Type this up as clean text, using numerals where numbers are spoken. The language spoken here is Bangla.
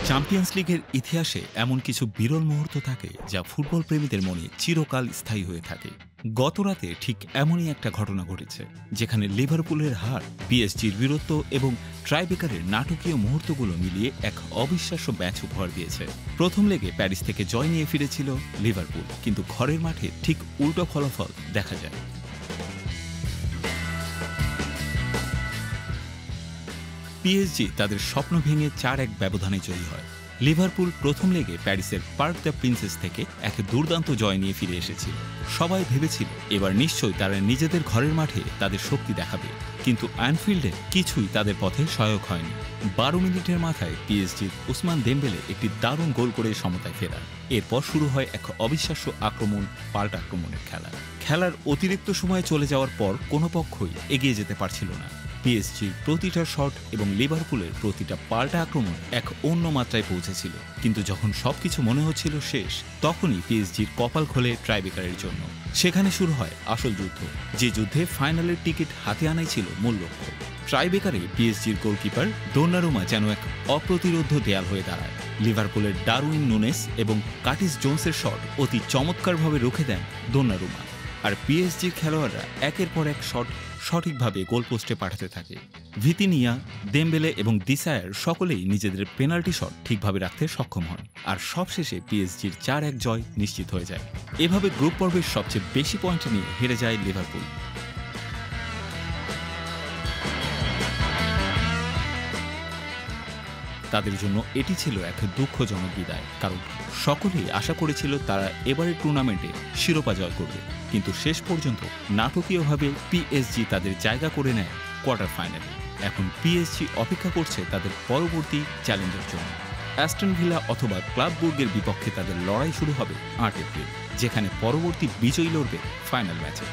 চ্যাম্পিয়ন্স লিগের ইতিহাসে এমন কিছু বিরল মুহূর্ত থাকে যা ফুটবল প্রেমীদের মনে চিরকাল স্থায়ী হয়ে থাকে। গতরাতে ঠিক এমনই একটা ঘটনা ঘটেছে, যেখানে লিভারপুলের হার, পিএসজির বীরত্ব এবং ট্রাইবেকারের নাটকীয় মুহূর্তগুলো মিলিয়ে এক অবিশ্বাস্য ম্যাচ উপহার দিয়েছে। প্রথম লেগে প্যারিস থেকে জয় নিয়ে ফিরেছিল লিভারপুল, কিন্তু ঘরের মাঠে ঠিক উল্টো ফলাফল দেখা যায়। পিএসজি তাদের স্বপ্ন ভেঙে 4-1 ব্যবধানে জয়ী হয়। লিভারপুল প্রথম লেগে প্যারিসের পার্ক দ্য প্রিন্সেস থেকে এক দুর্দান্ত জয় নিয়ে ফিরে এসেছিল। সবাই ভেবেছিল এবার নিশ্চয়ই তারা নিজেদের ঘরের মাঠে তাদের শক্তি দেখাবে, কিন্তু অ্যানফিল্ডে কিছুই তাদের পথে সহায়ক হয়নি। 12 মিনিটের মাথায় পিএসজির উসমান দেমবেলে একটি দারুণ গোল করে সমতায় ফেরান। এরপর শুরু হয় এক অবিশ্বাস্য আক্রমণ পাল্টা আক্রমণের খেলার অতিরিক্ত সময়ে চলে যাওয়ার পর কোনো পক্ষই এগিয়ে যেতে পারছিল না। পিএসজির প্রতিটা শট এবং লিভারপুলের প্রতিটা পাল্টা আক্রমণ এক অন্য মাত্রায় পৌঁছেছিল, কিন্তু যখন সবকিছু মনে হচ্ছিল শেষ, তখনই পিএসজির কপাল খোলে ট্রাইবেকারের জন্য। সেখানে শুরু হয় আসল যুদ্ধ, যে যুদ্ধে ফাইনালের টিকিট হাতে আনাই ছিল মূল লক্ষ্য। ট্রাইবেকারে পিএসজির গোলকিপার দোন্নারুমা যেন এক অপ্রতিরোধ্য দেয়াল হয়ে দাঁড়ায়। লিভারপুলের ডারউইন নুনেস এবং কার্টিস জোন্সের শট অতি চমৎকারভাবে রুখে দেন দোন্নারুমা, আর পিএসজির খেলোয়াড়রা একের পর এক শট সঠিকভাবে গোলপোস্টে পাঠাতে থাকে। ভিতিনিয়া, দেমবেলে এবং দিসায়ার সকলেই নিজেদের পেনাল্টি শট ঠিকভাবে রাখতে সক্ষম হন, আর সবশেষে পিএসজির 4-1 জয় নিশ্চিত হয়ে যায়। এভাবে গ্রুপ পর্বের সবচেয়ে বেশি পয়েন্ট নিয়ে হেরে যায় লিভারপুল। তাদের জন্য এটি ছিল এক দুঃখজনক বিদায়, কারণ সকলেই আশা করেছিল তারা এবারের টুর্নামেন্টে শিরোপা জয় করবে, কিন্তু শেষ পর্যন্ত নাটকীয়ভাবে পিএসজি তাদের জায়গা করে নেয় কোয়ার্টার ফাইনালে। এখন পিএসজি অপেক্ষা করছে তাদের পরবর্তী চ্যালেঞ্জের জন্য। অ্যাস্টন ভিলা অথবা ক্লাববুর্গের বিপক্ষে তাদের লড়াই শুরু হবে 8 এপ্রিল, যেখানে পরবর্তী বিজয়ী লড়বে ফাইনাল ম্যাচে।